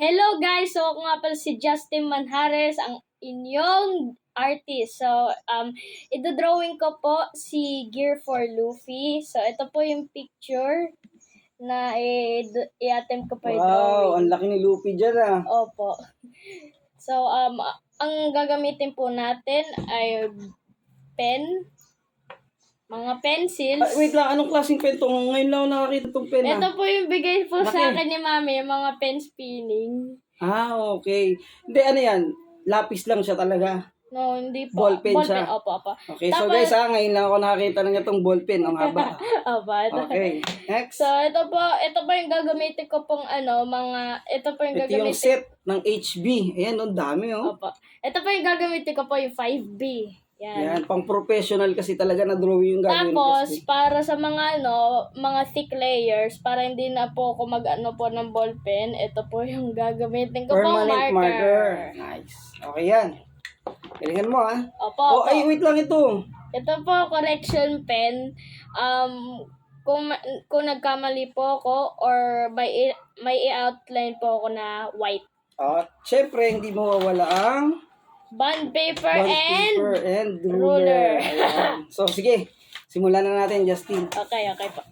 Hello guys! So ako nga pala si Justin Manjares, ang inyong artist. So, ito-drawing ko po si Gear for Luffy. So, ito po yung picture na i-attempt ko po yung drawing. Wow, ang laki ni Luffy dyan ah. Opo. So, ang gagamitin po natin ay pen, mga pencils. Wait lang, anong klaseng pen to? Ngayon lang ako nakakita itong pen ah. Ito po yung bigay po sa Laki. akin ni Mami, yung mga pen spinning. Ah, okay. Hindi, ano yan? Lapis lang siya talaga. No, hindi po. Ballpen siya. Opo. Okay, so Tapos- guys ngayon lang ako nakakita ng itong ballpen. Ang haba. Opo. Okay, next. So, ito po yung gagamitin ko pong ito po yung Ito yung gagamitin. set ng HB. Ayan, ang dami oh. Opo. Ito po yung gagamitin ko po yung 5B. Yan. Yan, pang professional kasi talaga na drawing yung gagawin Tapos, kasi. para sa mga thick layers, para hindi na po ako po ng ballpen, ito po yung gagamitin ko pong Permanent marker. Nice. Okay yan. Galingan mo ah. Opo. Oh, ay, wait lang ito. Ito po, correction pen. Kung nagkamali po ako or may i-outline po ako na white. At syempre, hindi mawawala ang Bond paper bond and... paper and ruler. ruler. Ayan. So, sige. Simulan na natin, Justin. Okay po.